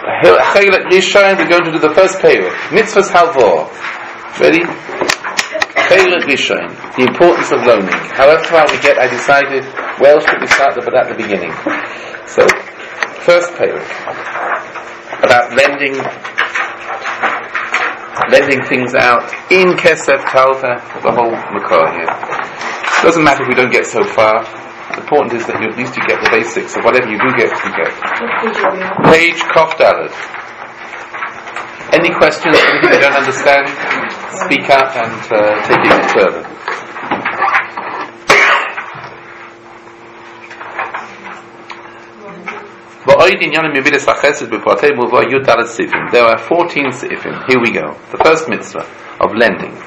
Chelik Rishon, we're going to do the first perek. Mitzvahs Halvor. Ready? Perek Rishon. The importance of loaning. However far we get, I decided, well, should we start but at the beginning. So, first perek. About lending things out in Kesef Talva, the whole Makar here. It doesn't matter if we don't get so far. The important is that at least you get the basics of whatever you do get, you get. Page Kof Daled. Any questions, anything you don't understand, speak up and take it further. There are 14 sifim. Here we go. The first mitzvah of lending.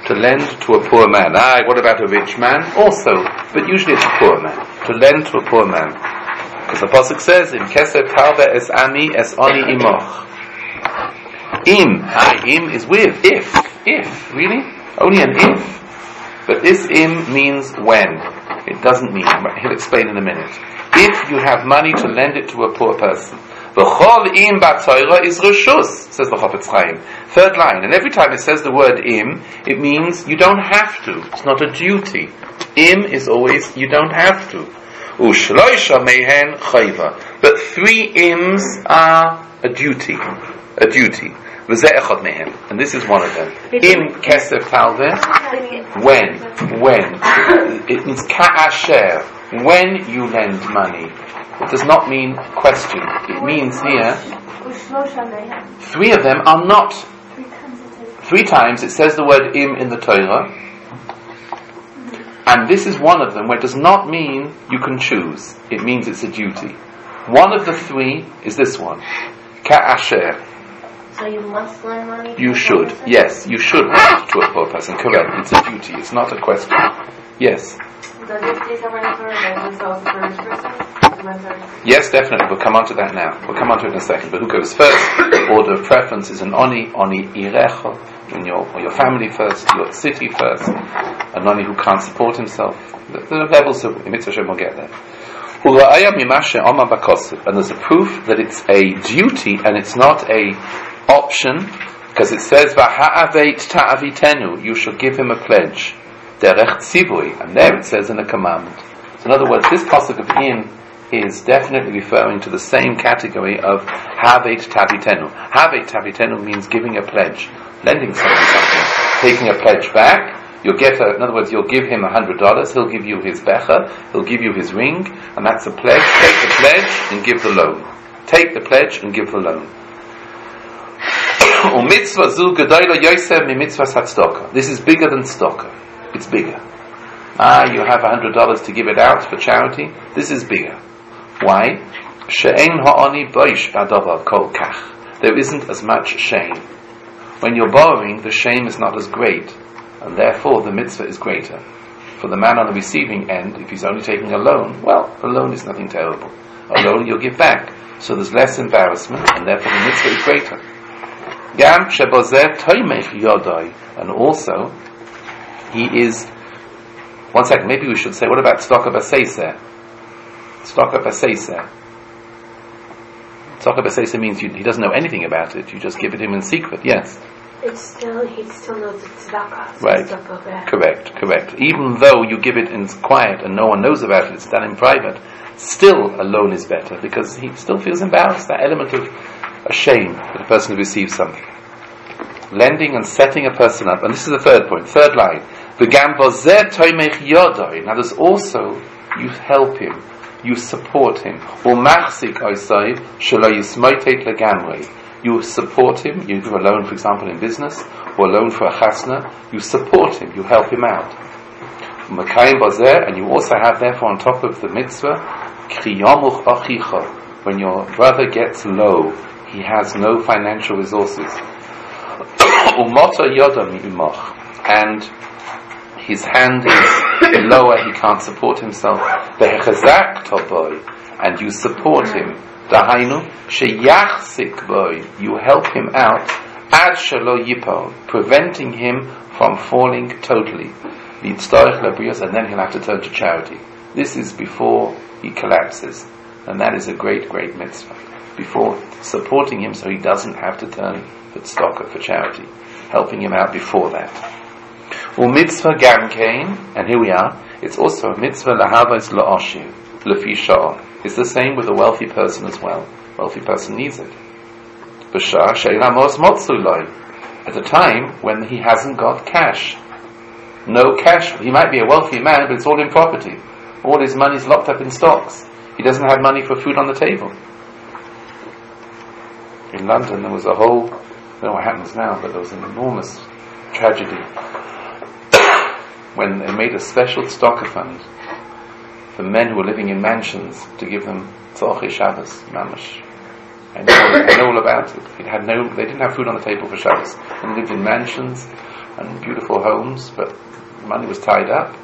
To lend to a poor man. What about a rich man? Also, but usually it's a poor man. To lend to a poor man. Because the pasuk says, in Kesef Talva es ami es oni imoch. Im is with, if, really? Only an if. But this im means when. It doesn't mean, he'll explain in a minute. If you have money to lend it to a poor person. V'chol im b'tzoyra is reshus, says the Chafetz Chaim. Third line, and every time it says the word im, it means you don't have to. It's not a duty. Im is always you don't have to. U'shloisha mehen chayva. But 3 ims are a duty. A duty. V'zeh echad mehen. And this is one of them. Im kesef talveh. When. It means ka'asher. When you lend money. It does not mean question. It means here 3 of them are not. 3 times it says the word im in the Torah, and this is one of them where it does not mean you can choose. It means it's a duty. One of the 3 is this one, ka'asher. So you must lend money? You should. Yes, you should lend to a poor person. Correct. It's a duty. It's not a question. Yes. Does it say somewhere in the Torah that this also for this person? Yes, definitely. We'll come on to that now. We'll come on to it in a second. But who goes first? Order of preference is an oni irecha, or your family first, your city first. An oni who can't support himself. The levels of Mitzvah Shem will get there. And there's a proof that it's a duty and it's not a option, because it says V'ha'aveit ta'avitenu, you shall give him a pledge. Derech tzivui, and there it says in a commandment. So in other words, this pasuk of in is definitely referring to the same category of Haveit Tavitenu. Haveit Tavitenu means giving a pledge, lending someone something, taking a pledge back. You'll get in other words, you'll give him $100, he'll give you his becher, he'll give you his ring, and that's a pledge. Take the pledge and give the loan. Take the pledge and give the loan. This is bigger than tzedakah. It's bigger. You have $100 to give it out for charity. This is bigger. Why? There isn't as much shame. When you're borrowing, the shame is not as great, and therefore the mitzvah is greater. For the man on the receiving end, if he's only taking a loan, well, a loan is nothing terrible. A loan you'll give back, so there's less embarrassment, and therefore the mitzvah is greater. And also, he is. One second, maybe we should say, what about tzedakah b'seiseh? Tzedakah b'seiseh. Tzedakah b'seiseh means he doesn't know anything about it. You just give it him in secret. Yes. He still knows it's tzedakah. So right. Correct. Even though you give it in quiet and no one knows about it, it's done in private. Still, a loan is better because he still feels embarrassed. That element of a shame that a person receives something. Lending and setting a person up, and this is the third point, third line. Now there's also, you help him, you support him. You support him, you give a loan, for example, in business, or a loan for a chasna, you support him, you help him out. And you also have, therefore, on top of the mitzvah, when your brother gets low, he has no financial resources. And his hand is lower, he can't support himself. And you support him. You help him out, preventing him from falling totally. And then he'll have to turn to charity. This is before he collapses, and that is a great, great mitzvah. Before supporting him so he doesn't have to turn for tzedakah, for charity, helping him out before that. Mitzvah gam kain, and here we are, it's also a mitzvah lahavos la'ashir, lefi sha'ah. It's the same with a wealthy person as well. Wealthy person needs it. B'shah she'ilamos motzu loy, at a time when he hasn't got cash. No cash. He might be a wealthy man, but it's all in property. All his money's locked up in stocks. He doesn't have money for food on the table. In London there was a whole, I don't know what happens now, but there was an enormous tragedy when they made a special tzedakah fund for men who were living in mansions to give them tzorchei Shabbos, mamash. I know all about it. They didn't have food on the table for Shabbos. They lived in mansions and beautiful homes, but money was tied up,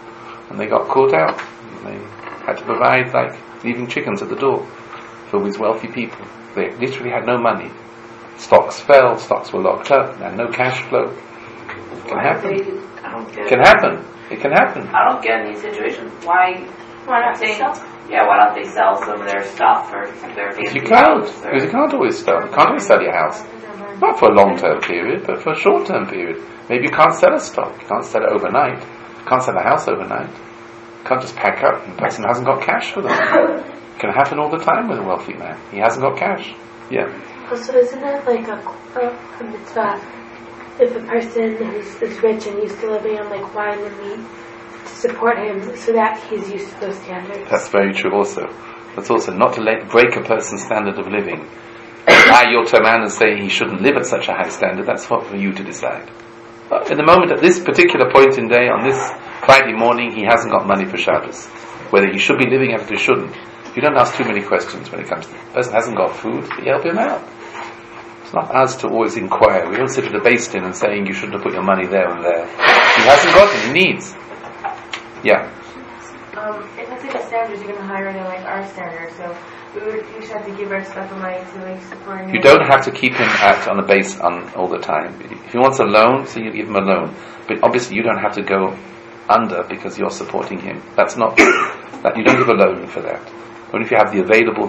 and they got caught out. They had to provide, like leaving chickens at the door for these wealthy people. They literally had no money. Stocks fell, stocks were locked up, and no cash flow. It can happen. It can happen. It can happen. I don't get in these situations. Why not they sell? Yeah, why don't they sell some of their stuff or their fancy because you can't always sell. You can't always sell your house. Not for a long-term period, but for a short-term period. Maybe you can't sell a stock. You can't sell it overnight. You can't sell a house overnight. You can't just pack up and the person hasn't got cash for them. It can happen all the time with a wealthy man. He hasn't got cash. Yeah. So isn't it like a mitzvah if a person is rich and used to living on like wine and meat to support him so that he's used to those standards? That's very true also. That's also not to break a person's standard of living. You'll turn around and say he shouldn't live at such a high standard. That's not for you to decide. But in the moment, at this particular point in day, on this Friday morning, he hasn't got money for Shabbos. Whether he should be living as he shouldn't. You don't ask too many questions when it comes to the person hasn't got food, but you help him out. It's not us to always inquire. We don't sit at the Beis Din and saying you shouldn't have put your money there and there. He hasn't got it, he needs. Yeah. If I say the standards, you're going to hire in like our standard, so we should have to give our stuff money to like support him. You don't have to keep him on the base all the time. If he wants a loan, so you give him a loan. But obviously you don't have to go under because you're supporting him. That's not that you don't give a loan for that. Only if you have the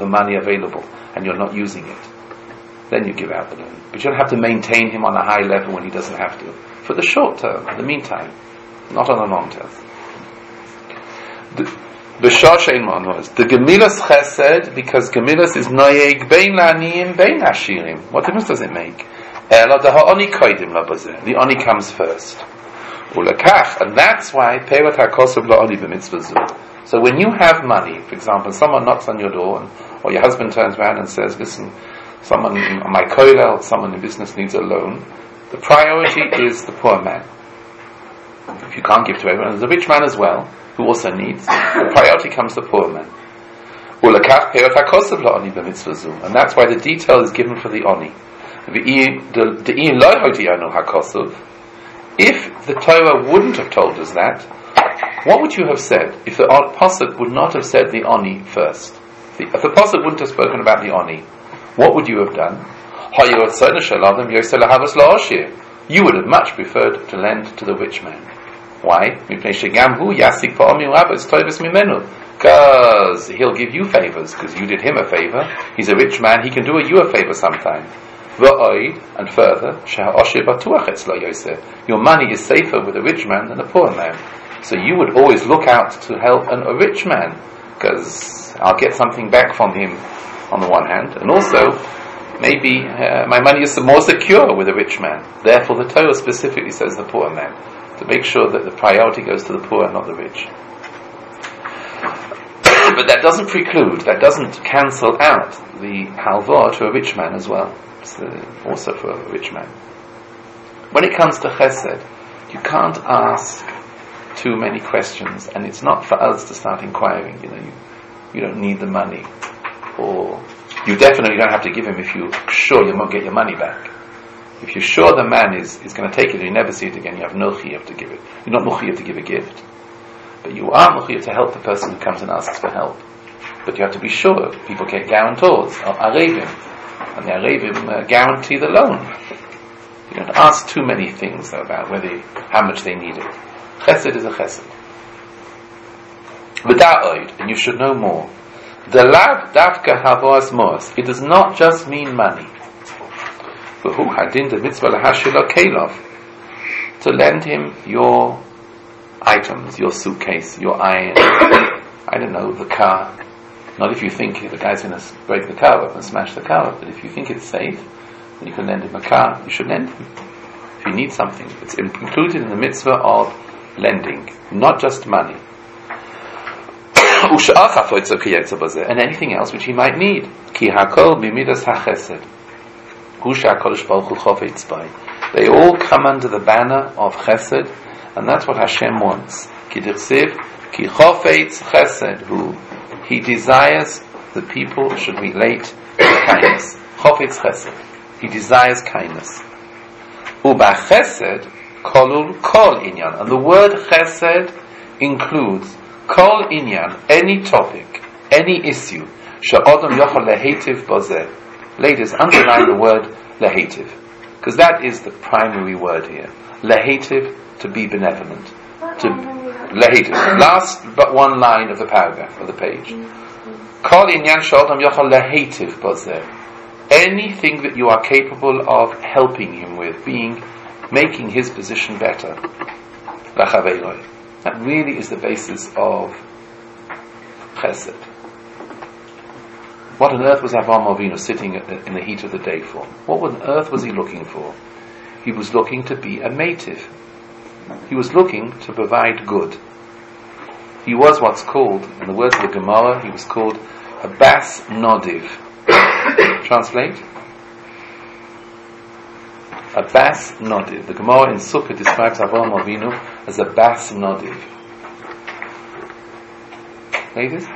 money available, and you're not using it, then you give out the loan. But you don't have to maintain him on a high level when he doesn't have to. For the short term, in the meantime, not on the long term. The Gemilas Chesed, because Gemilas is Noyeg Bein La'aniyim Bein Ashirim. What difference does it make? The Oni comes first. And that's why Peirat HaKosov La'oni b'mitzvah zu. So when you have money, for example, someone knocks on your door, or your husband turns around and says, listen, someone on my koilel, someone in business needs a loan, the priority is the poor man. If you can't give to everyone, there's a rich man as well, who also needs. The priority comes to the poor man. And that's why the detail is given for the Oni. If the Torah wouldn't have told us that, what would you have said if the Pasuk would not have said the Oni first? If the Pasuk wouldn't have spoken about the Oni, what would you have done? You would have much preferred to lend to the rich man. Why? Because he'll give you favors, because you did him a favor. He's a rich man, he can do you a favor sometime. And further, your money is safer with a rich man than a poor man. So you would always look out to help a rich man, because I'll get something back from him on the one hand, and also maybe my money is more secure with a rich man. Therefore the Torah specifically says the poor man, to make sure that the priority goes to the poor and not the rich. But that doesn't cancel out the halvah to a rich man as well. It's also for a rich man. When it comes to chesed, you can't ask too many questions, and it's not for us to start inquiring. You don't need the money, or you definitely don't have to give him if you're sure you won't get your money back. If you're sure the man is going to take it and you never see it again, you have no chiyuv to give it. You're not chiyuv to give a gift, but you are chiyuv to help the person who comes and asks for help. But you have to be sure. People get guarantors, or arevim, and the arevim guarantee the loan. You don't ask too many things though, about how much they need it. Chesed is a chesed. And you should know more. The lav davka havos mos. It does not just mean money. To lend him your items, your suitcase, your iron, I don't know, the car. Not if you think the guy's going to break the car up and smash the car up, but if you think it's safe, then you can lend him a car, you should lend him. If you need something, it's included in the mitzvah of lending, not just money. And anything else which he might need. They all come under the banner of chesed, and that's what Hashem wants. Who He desires the people should relate with kindness. Chofetz chesed. He desires kindness. Uba chesed kolul kol inyan, and the word chesed includes kol inyan, any topic, any issue. She'odom yochol lehetiv bozeh. Ladies, underline the word lehetiv, because that is the primary word here. Lehetiv, to be benevolent. To lehetiv, last but one line of the paragraph of the page. Kol inyan she'odom yochol lehetiv bozeh. Anything that you are capable of helping him with, making his position better. That really is the basis of chesed. What on earth was Avraham Avinu sitting in the heat of the day for? What on earth was he looking for? He was looking to be a mative. He was looking to provide good. He was what's called, in the words of the Gemara, he was called a bas nodiv. Translate? A bas nodiv. The Gemara in Sukkah describes Avraham Avinu as a bas nodiv. Ladies?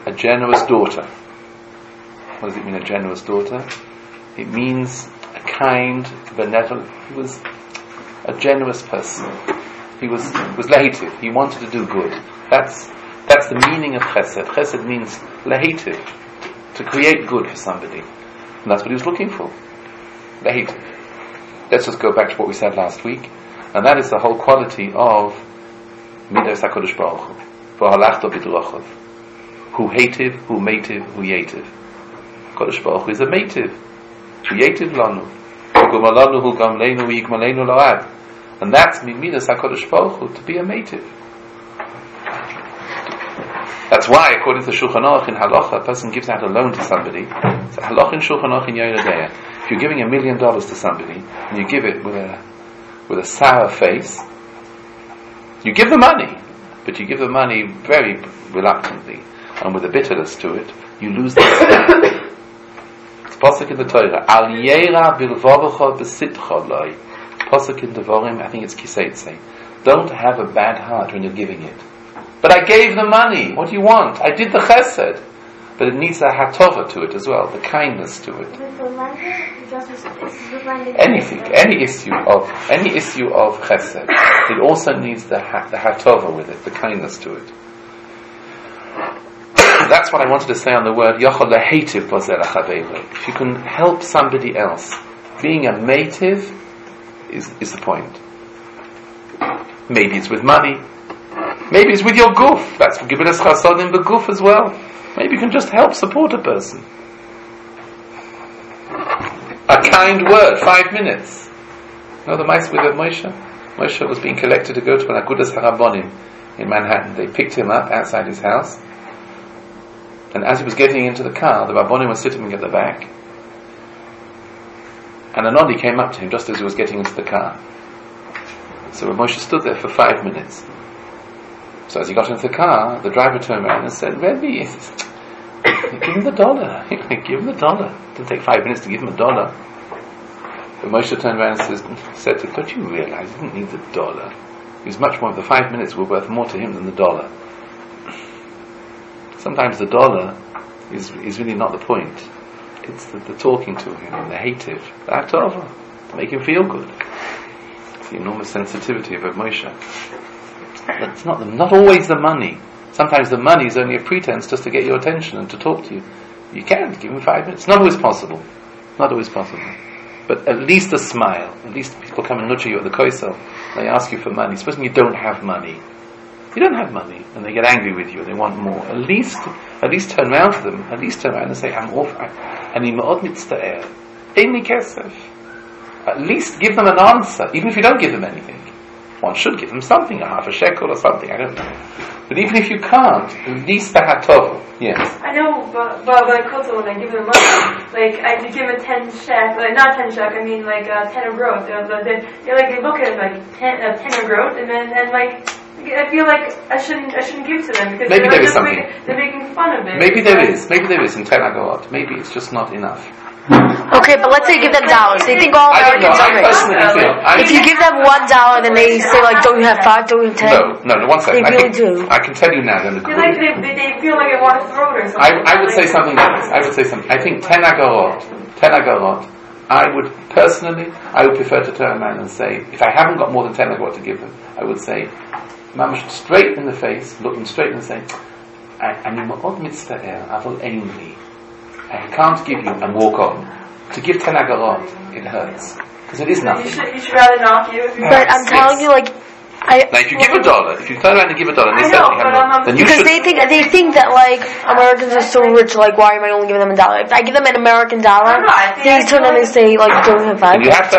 A generous daughter. What does it mean, a generous daughter? It means a kind, benevolent. He was a generous person. He was lehitiv. He wanted to do good. That's the meaning of chesed. Chesed means lehitiv, to create good for somebody. And that's what he was looking for. Lehitiv. Let's just go back to what we said last week. And that is the whole quality of Midas HaKadosh Baruch Hu. V'halachto b'drachav. Hu hativ, hu mativ, hu yativ. Kadosh Baruch Hu is a mativ. Hu yativ lanu. Hu gumalanu, hu gamleinu, hu yigmalenu la'ad. And that's Midas HaKadosh Baruch Hu, to be a mativ. That's why, according to Shulchan Aruch in Halacha, a person gives out a loan to somebody. So Halacha in Shulchan Aruch in Yoredeya. If you're giving $1 million to somebody, and you give it with a sour face, you give the money, but you give the money very reluctantly, and with a bitterness to it, you lose the smell. It's Pasuk in the Torah. Al yeira bilvovacha besitcha loi. Pasuk in Devarim, I think it's Kiseitse. Don't have a bad heart when you're giving it. But I gave the money. What do you want? I did the chesed. But it needs a hatova to it as well, the kindness to it. Anything, any issue of chesed, it also needs the hatova with it, the kindness to it. That's what I wanted to say on the word yochol lehetiv bozeh lachaveiro. If you can help somebody else, being a mative is the point. Maybe it's with money. Maybe it's with your guf. That's for giving us chasadim beguf as well. Maybe you can just help support a person. A kind word, 5 minutes. You know the mice with Moshe? Moshe was being collected to go to an Agudas Harabonim in Manhattan. They picked him up outside his house. And as he was getting into the car, the Rabbonim was sitting at the back. And a Nodi came up to him just as he was getting into the car. So Moshe stood there for 5 minutes. So as he got into the car, the driver turned around and said, Rebbe, give him the dollar. Give him the dollar. It didn't take 5 minutes to give him $1. But Moshe turned around and said to him, don't you realize he didn't need the dollar? He was much more, the 5 minutes were worth more to him than the dollar. Sometimes the dollar is really not the point. It's the talking to him, the hative, the hatova, to make him feel good. It's the enormous sensitivity of Moshe. But it's not always the money. Sometimes the money is only a pretense just to get your attention and to talk to you. You can give him 5 minutes. Not always possible. Not always possible. But at least a smile. At least people come and nudge you at the koisel. They ask you for money. Supposing you don't have money. you don't have money, and they get angry with you, and they want more, at least turn around to them, and say, אני מאוד מצטער, אין לי כסף. At least give them an answer, even if you don't give them anything. One should give them something, a half a shekel or something, I don't know. But even if you can't, at least the hatov. Yes. I know, but when I give them money, like I give them 10 shek, like not 10 shek, I mean like 10 of growth. They look at it like 10 of growth, and like I feel like I shouldn't give to them because maybe there is something. They're making fun of it. Maybe there is in 10 agorot. Maybe it's just not enough. Okay, but let's say you give them dollars. They think all Americans are rich. If you give them $1, then they say like, don't you have 5, don't you have 10? No, one second. They really do. I can tell you now. Then they feel like I want to throw it or something. I would say something else. I think 10 agorot, I would prefer to turn around and say, if I haven't got more than 10 agorot to give them, I would say, Mamash, straight in the face, look them straight and say, אני מאוד מצטער, אבל אין לי. I can't give you, and walk on. To give 10 agorot, it hurts. Because it is nothing. You should rather not give. But I'm telling you, like, now if you give $1, if you turn around and give $1, and they certainly have more, then you because should. they think that like Americans are so rich, like why am I only giving them $1? If I give them an American dollar, they turn around and say like don't have 5. And you have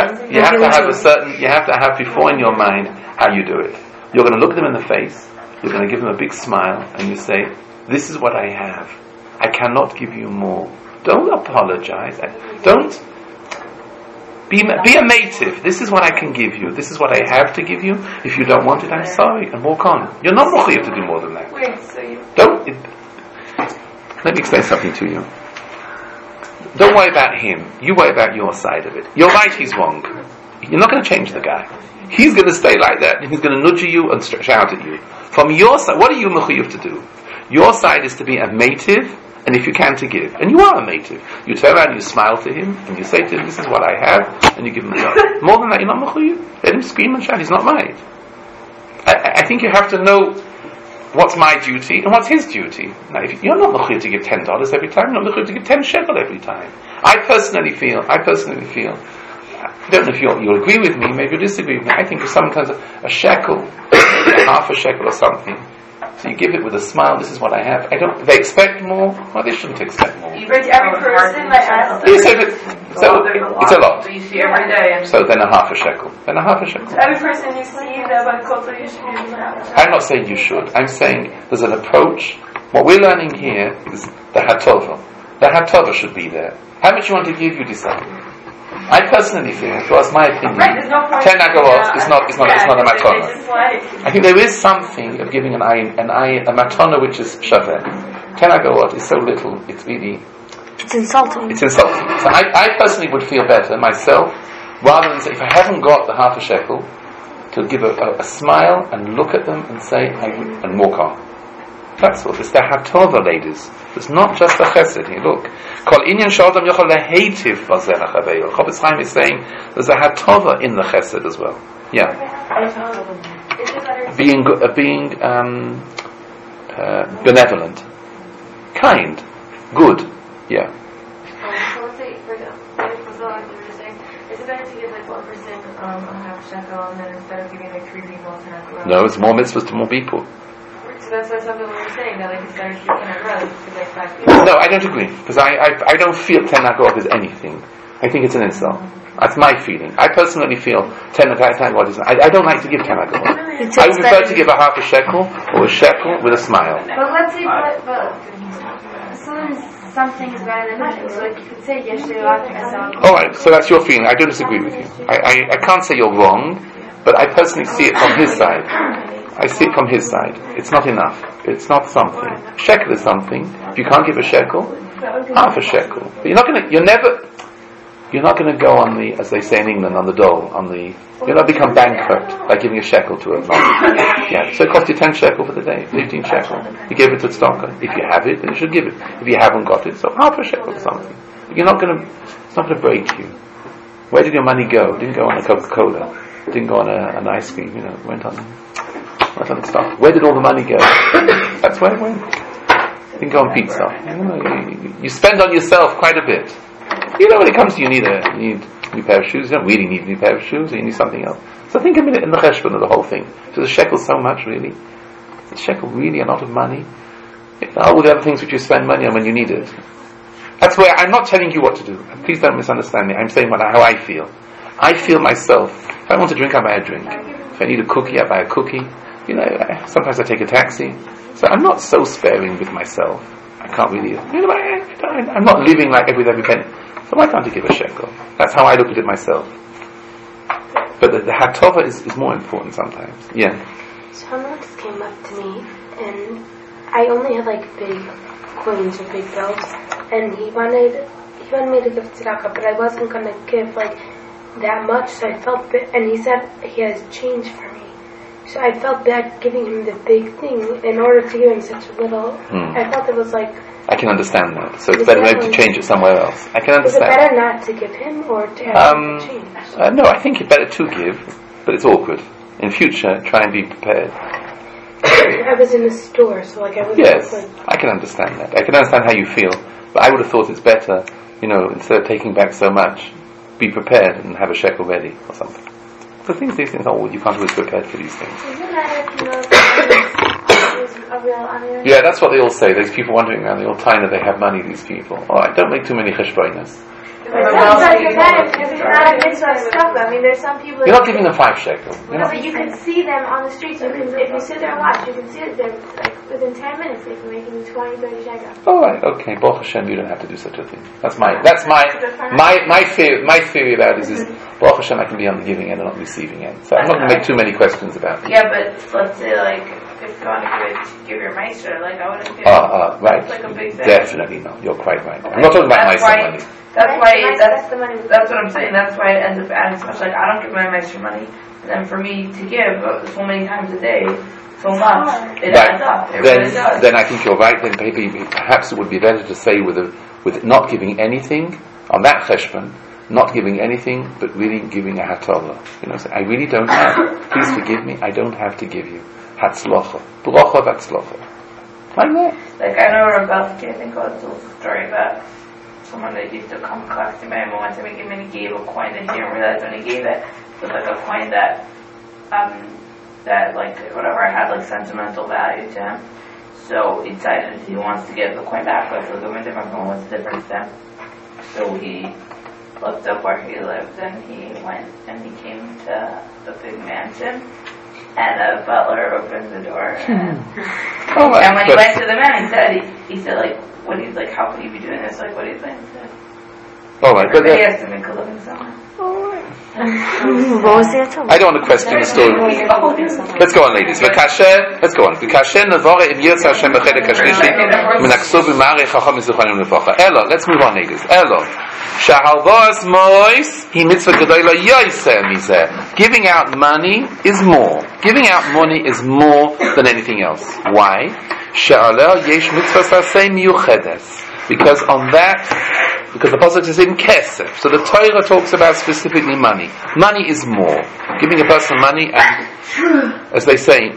to have before in your mind how you do it. You're going to look them in the face. You're going to give them a big smile, and you say, "This is what I have. I cannot give you more." Don't apologize. Don't be a native. This is what I can give you. This is what I have to give you. If you don't want it, I'm sorry, and walk on. You're not mechuyev to do more than that. Wait, so you Let me explain something to you. Don't worry about him. You worry about your side of it. You're right. He's wrong. You're not going to change the guy. He's going to stay like that, and he's going to nudge you and shout at you. From your side, what are you mechuyev to do? Your side is to be a native. And if you can, to give. And you are a native. You turn around and you smile to him, and you say to him, this is what I have, and you give him $1. More than that, you're not mechuyev. Let him scream and shout, he's not right. I think you have to know what's my duty and what's his duty. Now, if you're not mechuyev to give $10 every time, you're not mechuyev to give 10 shekel every time. I personally feel, I don't know if you'll agree with me, maybe you'll disagree with me, I think if someone comes a shekel, half a shekel or something, so you give it with a smile, this is what I have. They expect more? Well, they shouldn't expect more. You bring to every person like us. So it's a lot. So you see every day. So then a half a shekel. Every person you see about culture, you should do that. I'm not saying you should. I'm saying there's an approach. What we're learning here is the hatova. The hatova should be there. How much you want to give, you decide. I personally feel, if you ask my opinion, 10 agorot is not a matona. I think there is something of giving a matona which is shaveh. 10 agorot is so little, it's insulting. So I personally would feel better myself, rather than say, if I haven't got the half a shekel, to give a smile and look at them and say, and walk on. That's what it's the hatova, ladies. It's not just the chesed here. Look, kol inyan she'adam yochel lehitiv b'zeh lachaveiro. Chofetz Chaim is saying there's a hatova in the chesed as well. Yeah, being benevolent, kind, good. Yeah. So let's say for like you were saying, is it better to give like one person a half shekel and then instead of giving like 3 people 10 agorot? No, it's more mitzvahs to more people. So that's something we were saying, that like it's better to give 10 agorot to like 5 people. No, I don't agree, because I don't feel 10 agorot is anything. I think it's an insult. That's my feeling. I personally feel 10 agorot is. I don't like to give 10 agorot. I would prefer to give a half a shekel or a shekel with a smile. But let's say, but something is better than nothing. So like you could say yesterday myself. All right, so that's your feeling. I don't disagree with you. I can't say you're wrong, but I personally see it from his side. I see it from his side. It's not enough. It's not something. Shekel is something. If you can't give a shekel, half a shekel. But you're not going to go on the, as they say in England, on the dole, you'll not become bankrupt by giving a shekel to a man. Yeah, so it costs you 10 shekel for the day, 15 shekel. You gave it to tzedakah. If you have it, then you should give it. If you haven't got it, so half a shekel or something. It's not going to break you. Where did your money go? It didn't go on a Coca-Cola. It didn't go on an ice cream. It went on the stuff. Where did all the money go? That's where it went. It didn't go on pizza. You spend on yourself quite a bit. When it comes to you need a new pair of shoes. You don't really need a new pair of shoes. You need something else. So think a minute in the cheshbon of the whole thing. So the shekel so much really. Is shekel really a lot of money? All the other things which you spend money on when you need it. That's where I'm not telling you what to do. Please don't misunderstand me. I'm saying how I feel. I feel myself. If I want to drink, I buy a drink. If I need a cookie, I buy a cookie. Sometimes I take a taxi. So I'm not so sparing with myself. I can't really. I'm not living like with every penny. So why can't I give a shekel? That's how I look at it myself. But the hatova is more important sometimes. Yeah. Someone just came up to me, and I only had like big coins or big bills, and he wanted me to give tzedakah, but I wasn't going to give like that much, so I felt bad, and he said he has change for me. So I felt bad giving him the big thing in order to give him such a little. I felt it was like... I can understand that. So it's better maybe to change it somewhere else. I can understand. Is it better not to give him or to have him change? No, I think it's better to give, but it's awkward. In future, try and be prepared. I was in the store, so like I was... Yes, I can understand that. I can understand how you feel, but I would have thought it's better, instead of taking back so much, be prepared and have a shekel ready or something. So these things, you can't always be prepared for these things. Doesn't matter if you know if it's a real honor. Yeah, that's what they all say. There's people wondering around the old time that they have money, these people. Alright, don't make too many cheshbonos. It doesn't matter because it's not a mitzvah stuff. I mean, there's some people... You're not giving them 5 shekels. No, but you can see them on the streets. If you sit there and watch, you can see it. They're like within 10 minutes they can make 20, 30 shekels. Alright, okay. Baruch Hashem, you don't have to do such a thing. That's my theory about it is Baruch Hashem, I can be on the giving end and not the receiving end. So I'm not going to make too many questions about it. Yeah, but let's say if you want to give your meister, I wouldn't give right. It's like a big thing. Definitely not. You're quite right. I'm not talking about meister money. That's the money. That's what I'm saying. That's why it ends up adding so much. I don't give my meister money, and then for me to give so many times a day, so much, it adds up. It really does. Then I think you're right. Then perhaps it would be better to say with not giving anything on that cheshbon, not giving anything, but really giving a hatova. Say, I really don't have. Please forgive me. I don't have to give you. Hatzlocha. Bracha v'hatzlocha. Like that. I know Rabelski, I think was a story about someone that used to come collect him, and one time he gave a coin that he didn't realize when he gave it. It was a coin that whatever had sentimental value to him. So he decided he wants to get the coin back, but he'll give him a different coin. What's the difference then? So he looked up where he lived, and he went and he came to the big mansion, and a butler opened the door. And when he went to the man, he said what do you how could you be doing this? What do you think? Alright, but he asked him to live in someone. I don't want to question the story. Let's go on, ladies. Let's go on. Let's move on, ladies. Giving out money is more. Giving out money is more than anything else. Why? Because the pasuk is in kesef. So the Torah talks about specifically money. Money is more. Giving a person money, and as they say,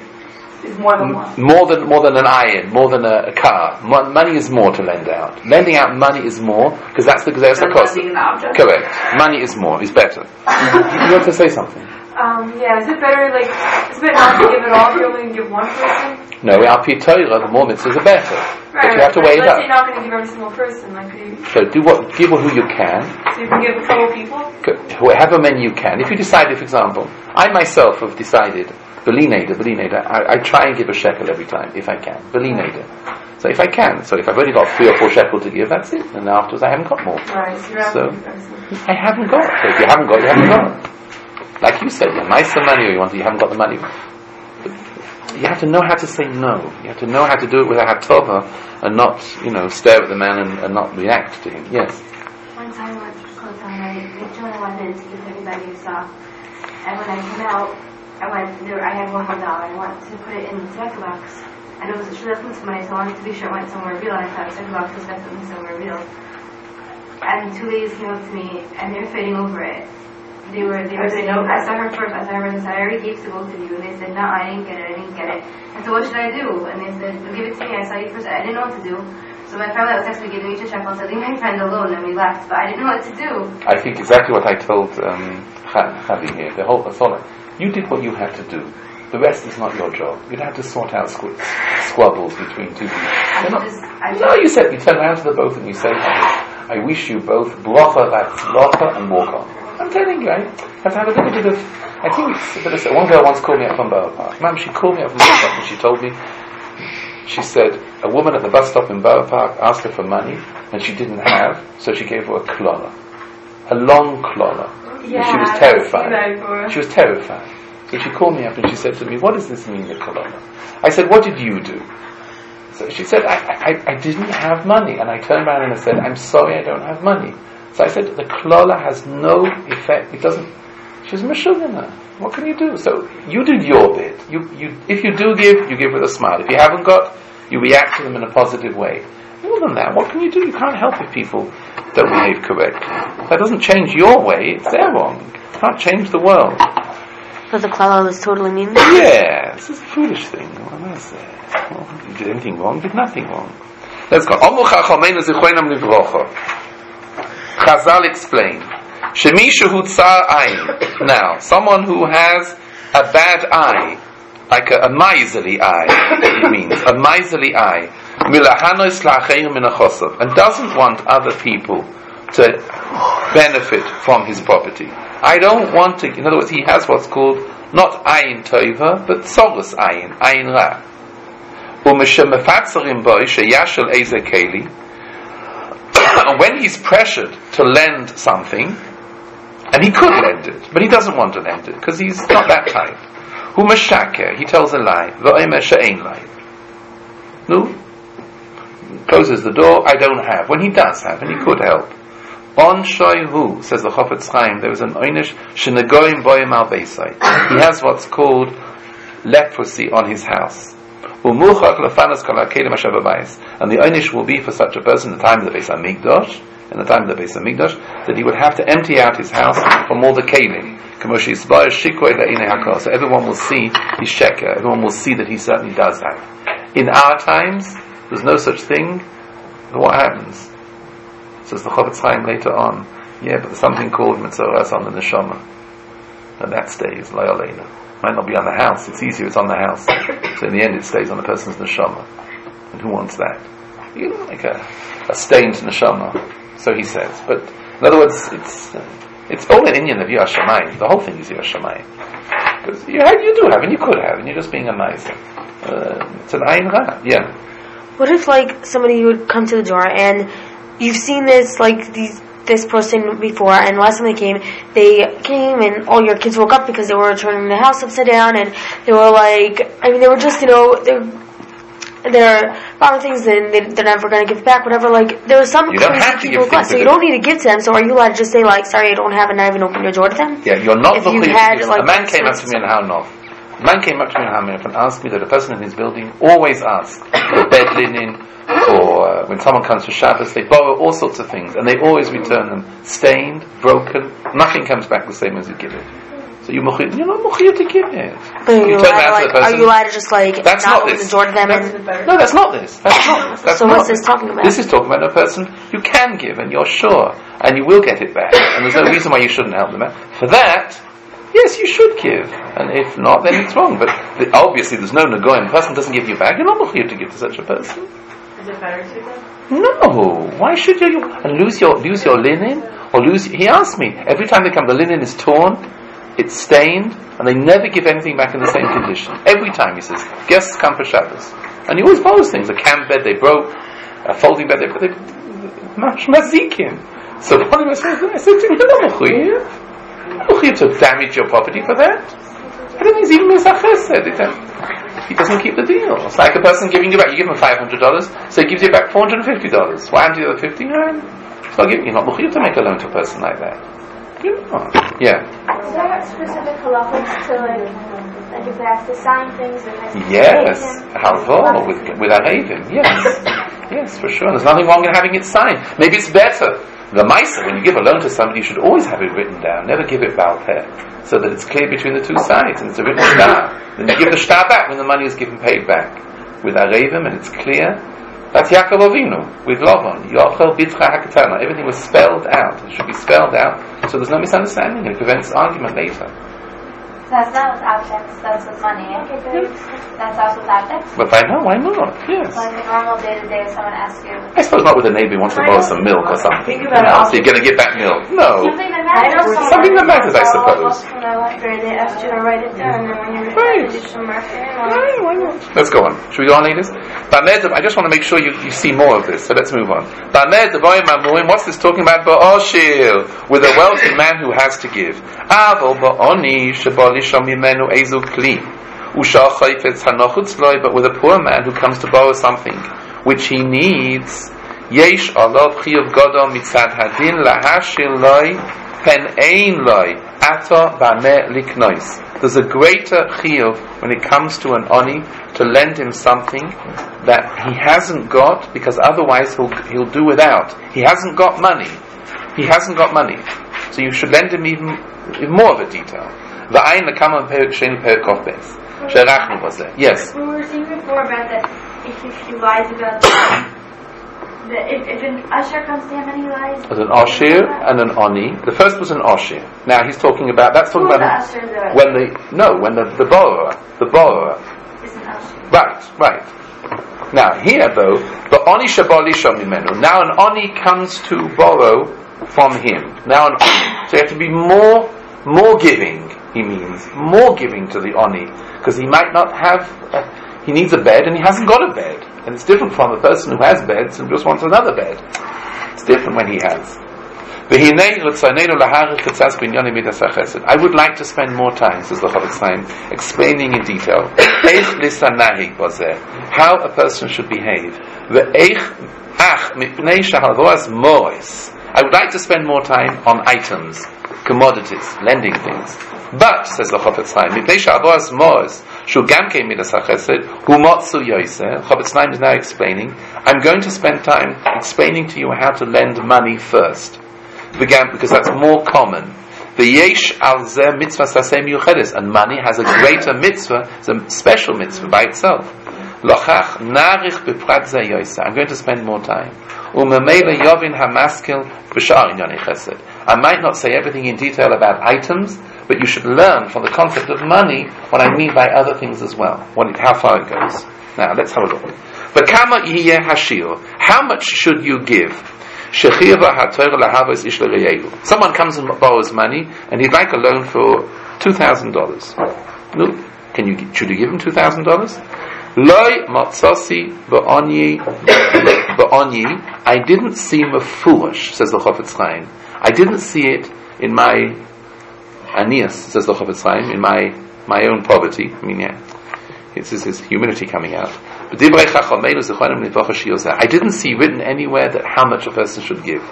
more than an iron, more than a car. Money is more to lend out. Lending out money is more because that's the cost. Correct. Money is more. Is better. You want to say something? Is it better, is it not to give it all if you only give one person? No, our Torah, the more mitzvahs are better. But you have to weigh it up. Let's say you're not going to give every single person. So give who you can. So you can give a couple people? However many you can. If you decided, for example, I myself have decided, B'li neder, I try and give a shekel every time, if I can. B'li neder. So if I can. So if I've only got 3 or 4 shekel to give, that's it. And afterwards I haven't got more. Right, so I haven't got. So if you haven't got, you haven't got. Like you said, you nice the money, or you haven't got the money. You have to know how to say no. You have to know how to do it with a hatova and not, stare at the man and not react to him. Yes. One time I went to Kotan, I originally wanted to give everybody a sock. And when I came out, I had $100. I wanted to put it in the tzedakah box. And it wasn't sure that's money, so I wanted to be sure it went somewhere real. And I thought tzedakah box was definitely somewhere real. And 2 ladies came up to me, and they were fighting over it. They were saying, I saw her first, I already gave to both of you. And they said, no, I didn't get it. And so what should I do? And they said, well, give it to me, I saw you first. I didn't know what to do. So my friend that was actually giving me each a shekel said, leave my friend alone, and we left. But I didn't know what to do. I think exactly what I told Chavi here, the whole Asola. You did what you had to do. The rest is not your job. You don't have to sort out squabbles between two people. You turn around to the both and you say, I wish you both bracha v'atzlacha and walk on. I'm telling you, I have to have a little bit of, I think it's a bit of, one girl once called me up from Borough Park. Ma'am, she called me up from the bus stop and she told me, she said, a woman at the bus stop in Borough Park asked her for money and she didn't have, so she gave her a klola. A long klola. Yeah, she was terrified. She was terrified. So she called me up and she said to me, what does this mean, the klola? I said, what did you do? So she said, I didn't have money. And I turned around and I said, I'm sorry, I don't have money. So I said, the klola has no effect. It doesn't. She was meshugana. What can you do? So you did your bit. If you do give, you give with a smile. If you haven't got, you react to them in a positive way. More than that, what can you do? You can't help if people don't behave correctly. That doesn't change your way. It's their wrong. You can't change the world. But the klola was totally meaningless? Yeah, this is a foolish thing. What is it? Well, you did anything wrong? Did nothing wrong. Let's go. Chazal explained. Now, someone who has a bad eye, like a miserly eye, it means a miserly eye, and doesn't want other people to benefit from his property. I don't want to. In other words, he has what's called not ayin tova, but solus ayin ra. And when he's pressured to lend something, and he could lend it, but he doesn't want to lend it because he's not that type. He tells a lie. No, closes the door. I don't have. When he does have, and he could help. On shoyhu, says the Chofetz Chaim, there was an oynish shenegoim boyim al beisai. He has what's called leprosy on his house. And the oynish will be for such a person in the time of the Beis Hamikdash, that he would have to empty out his house from all the kelim. So everyone will see his sheker. Everyone will see that he certainly does have. In our times, there's no such thing. What happens? Says the Chofetz Chaim later on. Yeah, but there's something called mitzoras on the neshama, and that stays layolena. Might not be on the house. It's easier. It's on the house. So in the end, it stays on the person's neshama. And who wants that? You know, like a stained neshama. So he says. But in other words, it's all an Inyan of Yiras Shamayim. The whole thing is Yiras Shamayim. Because you do have, and you could have, and you're just being a miser. It's an ayin ra. Yeah. What if, like, somebody would come to the door and you've seen this, like, this person before, and last time they came and all your kids woke up because they were turning the house upside down, and they were like, they were just, they're buying things and they're never going to give back, whatever. Like, there were some crazy people class, so you don't need to give to them. So are you allowed to just say, like, sorry, I don't have, and not even open your door to them? Yeah, you're not. If you had, like, a man came up to me in Harnov. A man came up to me in Harnov and asked me that a person in his building always asks for bed linen, or when someone comes for Shabbos, they borrow all sorts of things, and they always return them stained, broken. Nothing comes back the same as you give it. So you're not mukhir to give it. But you are you allowed to just, like, that's not open the door to them? No, that's not this. So what's this talking about? This is talking about a person you can give, and you're sure, and you will get it back, and there's no reason why you shouldn't help them out. For that, yes, you should give, and if not, then it's wrong. But obviously, there's no negoim. The person doesn't give you back. You're not mukhir to give to such a person. Is it better to them? No. Why should you and lose your linen, or lose? He asked me every time they come, the linen is torn, it's stained, and they never give anything back in the same condition. Every time, he says, guests come for Shabbos, and he always borrows things. A camp bed they broke, a folding bed they mazikim. So one of us said to him, "You're not mukhir to damage your property for that. I don't think he's even misachesed. He doesn't keep the deal. It's like a person giving you back. You give him $500, so he gives you back $450. What happened to the other $50? You're not mukhir to make a loan to a person like that. You're not. Yeah. Is there specific halachas to, like if they have to sign things and yes, halvo with arevim. Yes, for sure. There's nothing wrong in having it signed. Maybe it's better. The Maisa, when you give a loan to somebody, you should always have it written down. Never give it baal peh, so that it's clear between the two sides, and it's a written shtar. Then you give the shtar back when the money is given paid back with arevim, and it's clear. That's Yaakov Avinu with Lavan. Yochel bitcha hakatana. Everything was spelled out. It should be spelled out, so there's no misunderstanding. It prevents argument later. That's not with objects, that's with money. Okay, that's also with objects? But why not? Yes. Like a normal day-to-day, if someone asks you... I suppose not with a neighbor who wants to borrow some milk or something. Think about So you're going to give back milk. No. Something that matters. Something that matters, I suppose. When I went there, they asked you to write it down, and then when you read it, you should mark it. Why not? Let's go on. Should we go on, ladies? I just want to make sure you see more of this, so let's move on. What's this talking about? Ba'oshir, with a wealthy man who has to give. But with a poor man who comes to borrow something which he needs, there's a greater chiyuv when it comes to an oni to lend him something that he hasn't got, because otherwise he'll do without. He hasn't got money. So you should lend him even more of a detail. Yes. We were saying before about that if he lies about if an usher comes to him and he lies. There's an oshir and an oni. The first was an oshir. Now he's talking about the borrower. Is an usher. Right. Now here though, the oni shabali shomimenu. Now an oni comes to borrow from him. So you have to be more giving. He means more giving to the oni, because he might not have. He needs a bed and he hasn't got a bed, and it's different from a person who has beds and just wants another bed. It's different when he has. I would like to spend more time, says the Chavetz Chaim, explaining in detail how a person should behave. I would like to spend more time on items, commodities, lending things. But, says the Chavetz Chaim, Chavetz Chaim is now explaining, I'm going to spend time explaining to you how to lend money first. Because that's more common. And money has a greater mitzvah, it's a special mitzvah by itself. I'm going to spend more time. I might not say everything in detail about items, but you should learn from the concept of money what I mean by other things as well, how far it goes. Now let's have a look. How much should you give? Someone comes and borrows money and he'd like a loan for $2,000. No, should you give him $2,000? Loi matzasi ba'onyi. I didn't see mefurish, says the Chavetz Chaim. I didn't see it in my anias, says the Chavetz Chaim, in my own poverty. I mean, yeah, it's his humility coming out. I didn't see written anywhere that how much a person should give.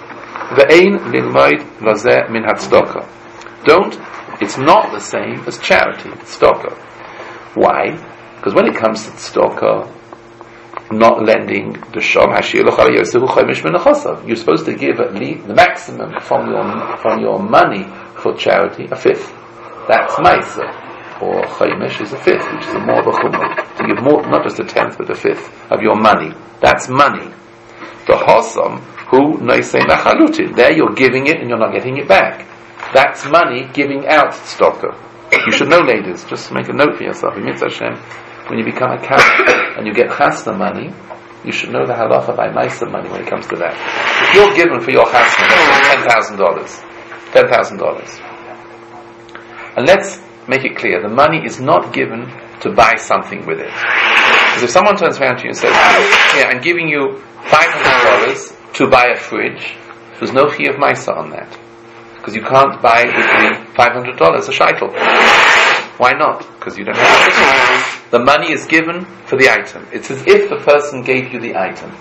It's not the same as charity, tzedakah. Why? Because when it comes to tzedakah, not lending the shom, you're supposed to give at least the maximum from your money for charity, a fifth. That's ma'aser. Or chaimish is a fifth, which is more of a chumrah. To give more, not just a tenth, but a fifth of your money. That's money. The hosam, who noisei machalutin. There you're giving it and you're not getting it back. That's money giving out tzedakah. You should know, ladies, just make a note for yourself. When you become a count and you get chasna money, you should know the halacha by ma'aser money when it comes to that. If you're given for your chasna $10,000, and let's make it clear, the money is not given to buy something with it. Because if someone turns around to you and says, "Yeah, I'm giving you $500 to buy a fridge," there's no chiyuv ma'aser on that, because you can't buy with the $500 a sheitel. Why not? Because you don't have it. The money is given for the item. It's as if the person gave you the item.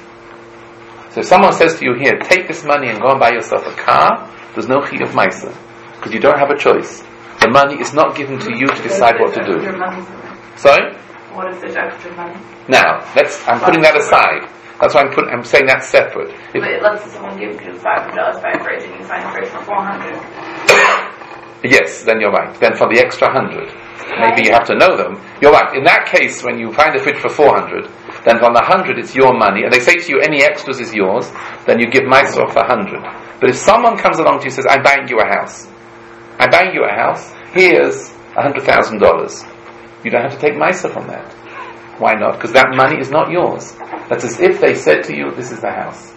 So if someone says to you, "Here, take this money and go and buy yourself a car," there's no chiyuv ma'aser, because you don't have a choice. The money is not given to you to decide what to do. Sorry? What if there's extra money? Now, I'm putting that aside. That's why I'm saying that's separate. But let's say someone gives you $500 by a fridge and you find a fridge for $400. Yes, then you're right. Then for the extra 100, maybe you have to know them. You're right. In that case, when you find a fridge for 400, then from the 100 it's your money, and they say to you any extras is yours, then you give ma'aser for 100. But if someone comes along to you and says, "I'm buying you a house. I'm buying you a house. Here's $100,000. You don't have to take Maisa from that. Why not? Because that money is not yours. That's as if they said to you, this is the house.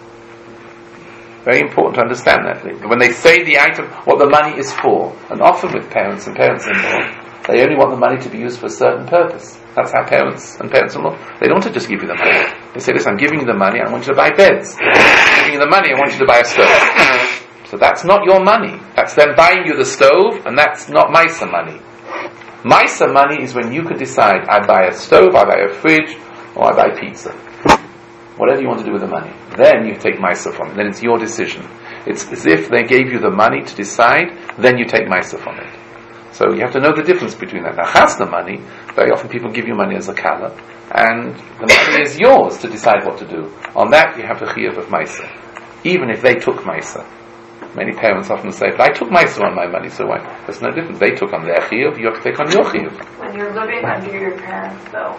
Very important to understand that thing. When they say the item, what the money is for, and often with parents and parents-in-law, they only want the money to be used for a certain purpose. That's how parents and parents-in-law, they don't want to just give you the money. They say, listen, I'm giving you the money, I want you to buy beds. I'm giving you the money, I want you to buy a stove. So that's not your money. That's them buying you the stove, and that's not Maisa money. Maisa money is when you could decide, I buy a stove, I buy a fridge, or I buy pizza. Whatever you want to do with the money. Then you take Maisa from it. Then it's your decision. It's as if they gave you the money to decide, then you take Maisa from it. So you have to know the difference between that. Now, chasna money, very often people give you money as a kala, and the money is yours to decide what to do. On that, you have the chiyuv of Maisa. Even if they took Maisa. Many parents often say, but I took Maisa on my money, so why? There's no difference. They took on their chiyuv, you have to take on your chiyuv. When you're living under your parents, though,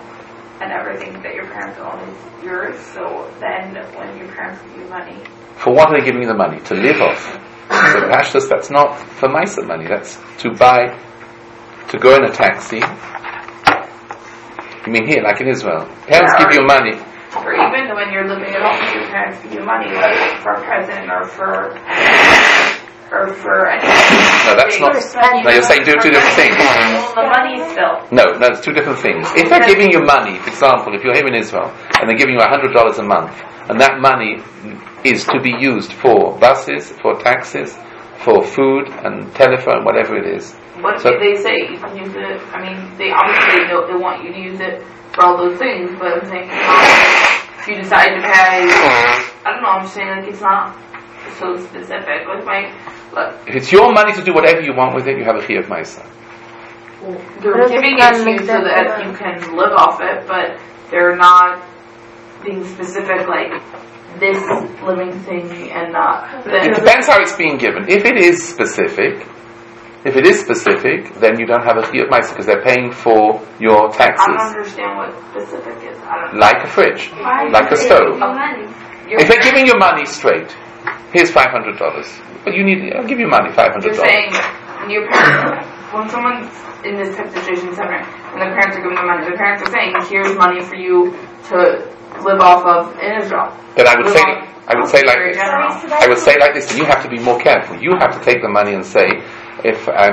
and everything that your parents own is yours, so then when your parents give you money... For what are they giving you the money? To live off. So Pashtas, that's not for Maisa money, that's to buy, to go in a taxi. You mean here, like in Israel. Parents give you money. Or even when you're living at home, your parents give you money, whether it's for a present or for anything. No, that's not. No, you're saying do two different things. Well, the money still. No, it's two different things. If they're giving you money, for example, if you're here in Israel, and they're giving you $100 a month, and that money is to be used for buses, for taxis, for food and telephone, whatever it is. What do they say? You can use it. I mean, they obviously they want you to use it for all those things, but I'm saying if you decide to pay, I don't know. I'm just saying like it's not so specific. If it's your money to do whatever you want with it, you have a chiyuv Maisa. They're giving it to you so that you can live off it, but they're not being specific like this living thing and not. It depends how it's being given. If it is specific, then you don't have a chiyuv Maisa because they're paying for your taxes. I don't understand what specific is. I don't know. Like a fridge, like a stove. If they're giving you money straight, here's $500. But I'll give you money, $500. You're saying when your parents, when someone's in this type of situation, and the parents are giving them money, the parents are saying, here's money for you to live off of in Israel. But I would say like this, you have to be more careful. You have to take the money and say, if I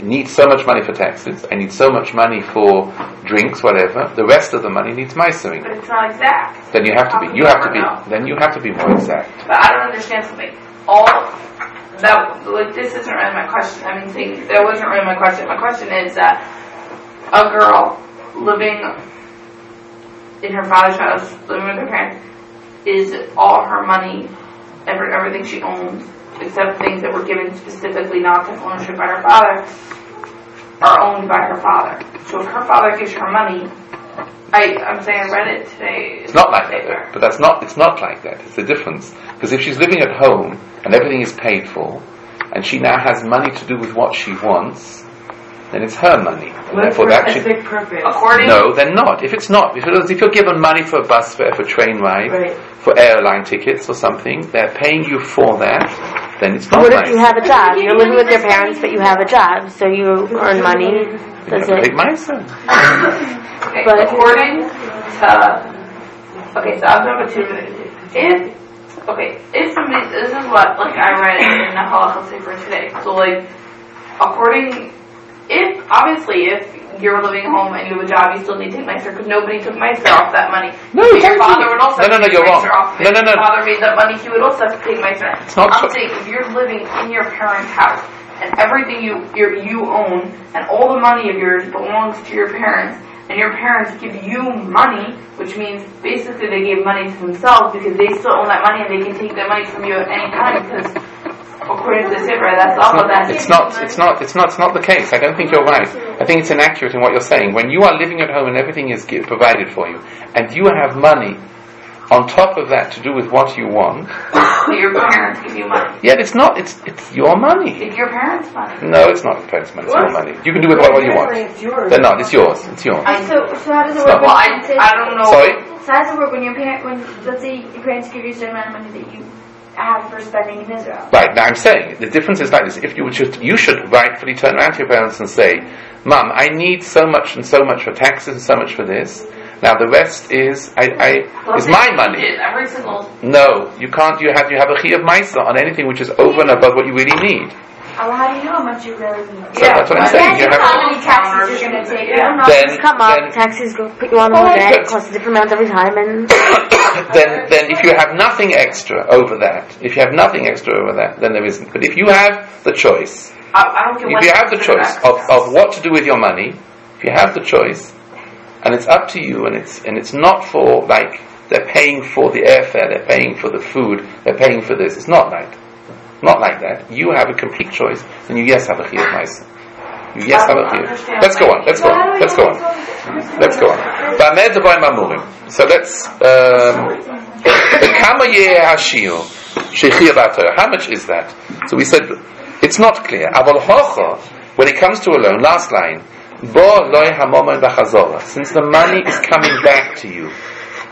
need so much money for taxes, I need so much money for drinks, whatever, the rest of the money needs Maisering. But it's not exact. Then you have to be more exact. But I don't understand something. This isn't really my question. I mean, that wasn't really my question. My question is that a girl living in her father's house, living with her parents, is all her money, everything she owns, except things that were given specifically not to ownership by her father, are owned by her father. So if her father gives her money, I'm saying I read it today. It's not like that, but it's not like that. It's the difference. Because if she's living at home and everything is paid for, and she now has money to do with what she wants, then it's her money. And therefore that specific purpose. No, then not. If you're given money for a bus fare, for train ride, right, for airline tickets or something, they're paying you for that, then it's not What nice. if you have a job? You're living with your parents, but you have a job, so you earn money. Does it? Take my son. Okay, but according to... Okay, so I've done a 2 minutes. If somebody... This is what, I read in the halacha sefer today. So, if you're living home and you have a job, you still need to take Meiser, because nobody took Meiser off that money. No, your father would also have to take you're Meiser wrong. off. If your father made that money, he would also have to take Meiser. I'm saying, if you're living in your parents' house, and everything you own, and all the money of yours belongs to your parents, and your parents give you money, which means basically they gave money to themselves because they still own that money and they can take that money from you at any time because according to the Sifra, that's all of that. It's not the case. I don't think you're right. I think it's inaccurate in what you're saying. When you are living at home and everything is provided for you, and you have money on top of that to do with what you want. Your parents give you money. Yeah, it's not. It's your money. It's your parents' money. No, it's not your parents' money. It's your money. You can do with what you want. They're not. It's yours. It's yours. So how does it work? Well, I don't know. Sorry? So how does it work when let's say your parents give you a certain amount of money that you have for spending in Israel. Right, now I'm saying, the difference is like this. If you should rightfully turn around to your parents and say, Mum, I need so much and so much for taxes and so much for this. Now the rest is my money. Every single. No, you can't. You have a chi of maisa on anything which is over and above what you really need. How do you know how much you really need? So that's what I'm saying. You have how many taxes you're going to take? then come up, taxes go put you on the debt, it costs a different amount every time, and then if you have nothing extra over that, then there isn't. But if you have the choice, if you have the choice of what to do with your money, if you have the choice, and it's up to you, and it's not for like they're paying for the airfare, they're paying for the food, they're paying for this. It's not like that. You have a complete choice, then you have a chiyuv ma'aser. You have a chiyuv. Let's go on. Ba'med d'vay mamurim. So let's. Kama yeh hashiyur shechiyuv b'Torah. How much is that? So we said it's not clear. Aval hocha, when it comes to a loan, last line. Bo loy hamomon b'chazora. Since the money is coming back to you,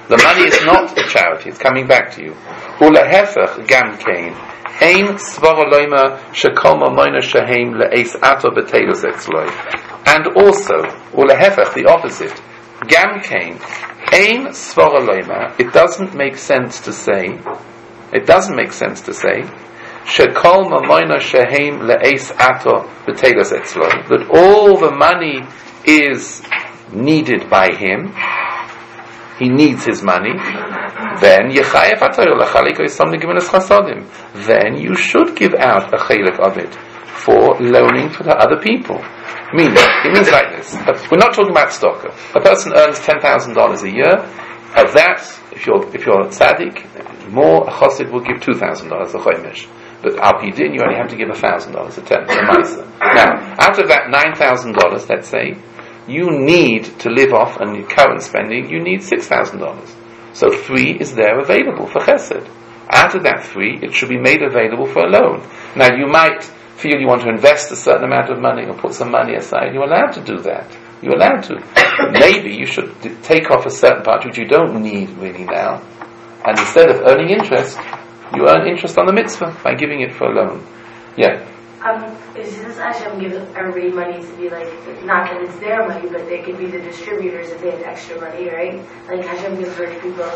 the money is not a charity; it's coming back to you. Ulehefech gam kain. Ein svara loima shekol mamoina shehem le'es ato b'teilos etzloi. And also, ulehefech, the opposite, gam kain. Ein svara loima. It doesn't make sense to say. Shekol mamoina shehem le'es ato b'teilos etzloi. That all the money is needed by him. He needs his money. Then you should give out a chalik of it for loaning to the other people. It means like this. We're not talking about stocker. A person earns $10,000 a year. Of that, if you're tzaddik, more a chassid will give $2,000 a chomesh. But al pidin, you only have to give $1,000 a tenth, a ma'aser. Now, out of that $9,000, let's say, you need to live off, and your current spending, you need $6,000. So 3 is there available for chesed. Out of that 3, it should be made available for a loan. Now you might feel you want to invest a certain amount of money or put some money aside. You're allowed to do that. You're allowed to. But maybe you should take off a certain part which you don't need really now. And instead of earning interest, you earn interest on the mitzvah by giving it for a loan. Yeah. Is this Hashem gives everybody money to be like, not that it's their money, but they could be the distributors if they have extra money, right? Like Hashem gives rich people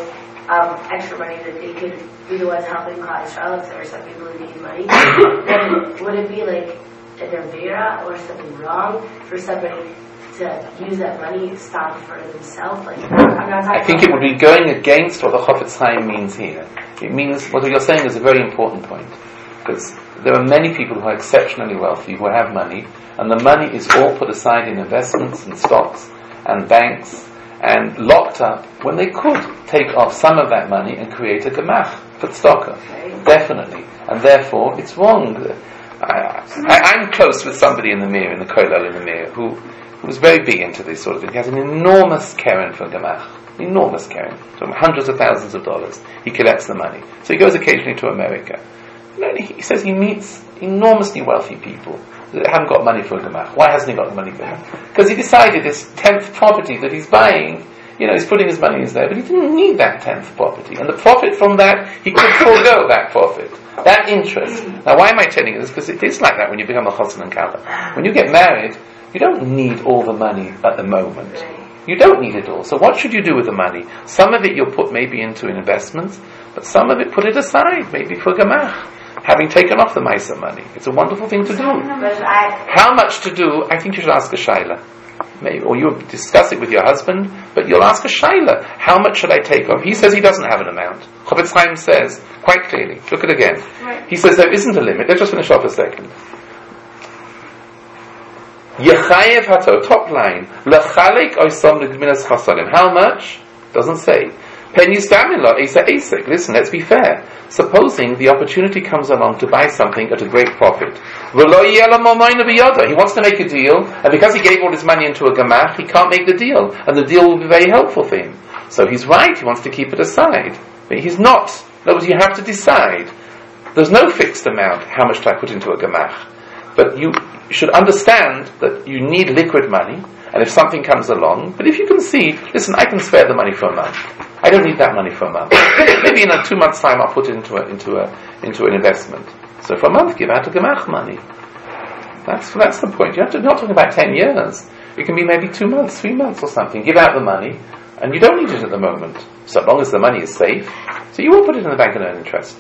extra money that they could be the ones helping Klal Yisrael if there are some people who need money. Then would it be like a nevera or something wrong for somebody to use that money stop for themselves? Like, I'm not talking. I think it would be going against what the Chofetz Chaim means here. It means what you're saying is a very important point, because there are many people who are exceptionally wealthy, who have money, and the money is all put aside in investments and stocks and banks and locked up when they could take off some of that money and create a gemach for tzedakah. Definitely. And therefore, it's wrong. I'm close with somebody in the Mir, in the Kollel in the Mir, who was very big into this sort of thing. He has an enormous keren for gemach. Enormous keren. So hundreds of thousands of dollars. He collects the money. So he goes occasionally to America. He says he meets enormously wealthy people that haven't got money for a gemach. Why hasn't he got the money for him? Because he decided this 10th property that he's buying, he's putting his money in there, but he didn't need that 10th property. And the profit from that, he could forego that profit, that interest. Now, why am I telling you this? Because it is like that when you become a chassan and kala. When you get married, you don't need all the money at the moment. You don't need it all. So what should you do with the money? Some of it you'll put maybe into investments, but some of it put it aside, maybe for gemach. Having taken off the Maisa money. It's a wonderful thing to do. How much to do? I think you should ask a shaila. Maybe, or you discuss it with your husband, but you'll ask a shaila. How much should I take off? He says he doesn't have an amount. Chofetz Chaim says, quite clearly, look at it again. Right. He says there isn't a limit. Let's just finish off a second. Yechayev hato, top line. L'chalek oisam l'gminas chasalim. How much? Doesn't say. Listen, let's be fair. Supposing the opportunity comes along to buy something at a great profit. He wants to make a deal, and because he gave all his money into a gemach, he can't make the deal, and the deal will be very helpful for him. So he's right, he wants to keep it aside. But he's not. In other words, you have to decide. There's no fixed amount, how much do I put into a gemach. But you should understand that you need liquid money, and if something comes along, but if you can see, listen, I can spare the money for a month. I don't need that money for a month. Maybe in 2 months' time I'll put it into an investment. So for a month, give out the gemach money. That's the point. You're not talking about 10 years. It can be maybe 2 months, 3 months or something. Give out the money, and you don't need it at the moment, so long as the money is safe. So you will put it in the bank and earn interest.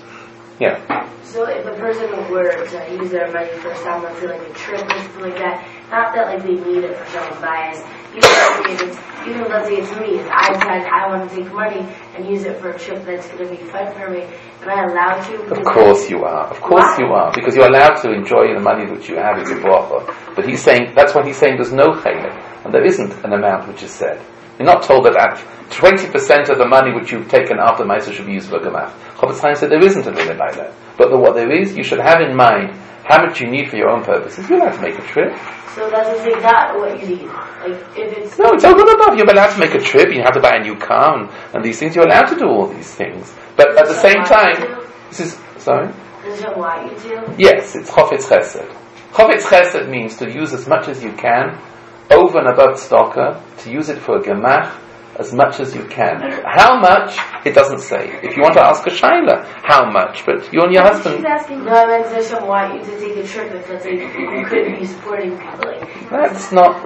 Yeah. So if a person were to use their money for someone for like a trip or something like that, not that like they need it for someone buys, even let's say it's me, if I want to take money and use it for a trip that's going to be fun for me, am I allowed to? Of course you are. Of course you are. Because you're allowed to enjoy the money that you have as a bracha. But he's saying, that's what he's saying, there's no chaylik. And there isn't an amount which is said. You're not told that at 20% of the money which you've taken after Maisa should be used for Gemach. Chofetz Chaim said there isn't a limit like that. But what there is, you should have in mind how much you need for your own purposes. You're allowed to make a trip. So doesn't say that what you need. Like if it's no, it's over and above. You're allowed to make a trip. You have to buy a new car and these things. You're allowed to do all these things. But at the same time, this is sorry. Does it want you to? Yes, it's Chofetz Chesed. Chofetz Chesed means to use as much as you can over and above tzedakah, to use it for a gemach as much as you can. How much? It doesn't say. If you want to ask a shaila, how much? But you and your husband. No, I meant does it want you to take a trip if let's say you couldn't be supporting people. Like that's not.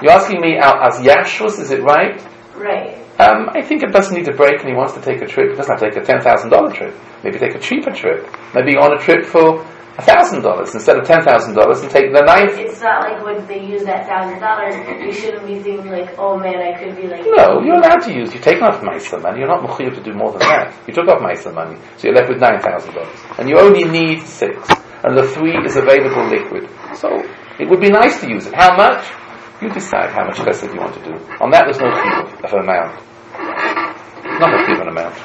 You're asking me as Yashus, is it right? Right. I think a person needs a break and he wants to take a trip. He doesn't have to take a $10,000 trip. Maybe take a cheaper trip. Maybe on a trip for $1,000 instead of $10,000 and take the knife. It's not like when they use that $1,000, you shouldn't be thinking like, oh man, I could be like. No, you're allowed to use. You take off Maisa money. You're not mechuyev to do more than that. You took off Maisa money, so you're left with $9,000, and you only need 6, and the 3 is available liquid. So it would be nice to use it. How much? You decide how much chesed you want to do. On that, there's no chiyuv of amount. Not a chiyuv amount.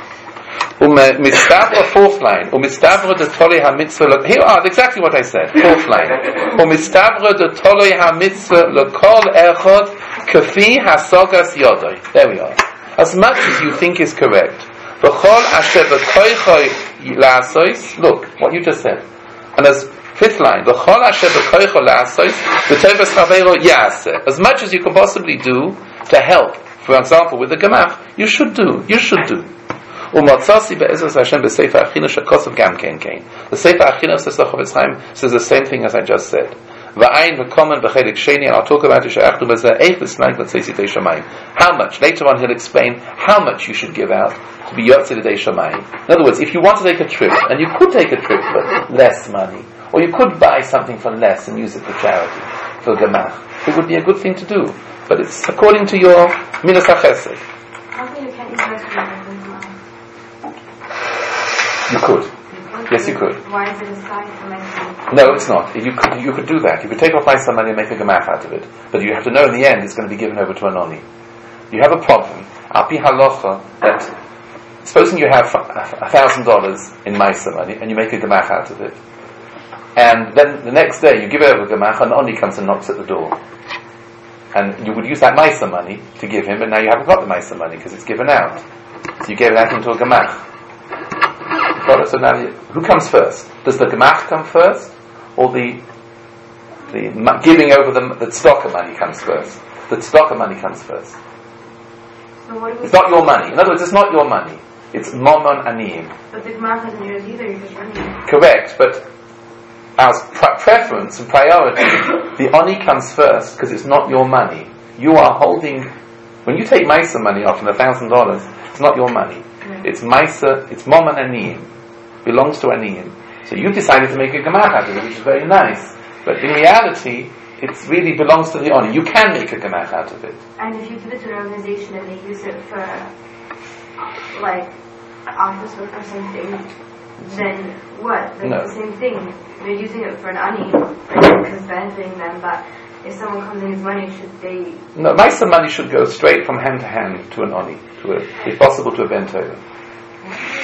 Fourth line. Here are exactly what I said. Fourth line. There we are. As much as you think is correct. Look, what you just said. And as fifth line. As much as you can possibly do to help, for example, with the gemach, you should do. The Sefer Achina says the Chofetz Chaim says the same thing as I just said. And I'll talk about it. How much? Later on he'll explain how much you should give out to be Yotzei L'Dei Shamayim. In other words, if you want to take a trip, and you could take a trip for less money, or you could buy something for less and use it for charity, for gemach, it would be a good thing to do. But it's according to your minas hachesed. How come you can't use rice for You could. Yes, you could. Why is it aside from my No, it's not. You could do that. You could take off my money and make a gemach out of it. But you have to know in the end it's going to be given over to an oni. You have a problem. Api halacha that supposing you have $1,000 in Maisa money and you make a gemach out of it, and then the next day you give over gemach and the oni comes and knocks at the door, and you would use that Maisa money to give him, but now you haven't got the Maisa money because it's given out. So you gave it out into a gemach. So now, who comes first? Does the gemach come first, or the giving over the tzedakah money comes first? The tzedakah money comes first. So it's not your money. In other words, it's not your money. It's momon aniyim. But the gemach isn't yours either. You're just running it. Correct, but as preference and priority, the oni comes first because it's not your money. You are holding. When you take Maisa money off in $1,000, it's not your money. Right. It's Maisa. It's momon aniyim. Belongs to aniyim. So you decided to make a gemach out of it, which is very nice. But in reality, it really belongs to the oni. You can make a gemach out of it. And if you give it to an organization and they use it for, like, office work or something, then what? Like No. the same thing. They're using it for an ani, because it's benefiting them, but if someone comes in his money, should they... No, Maisa money should go straight from hand to hand to an oni, if possible to a bentova.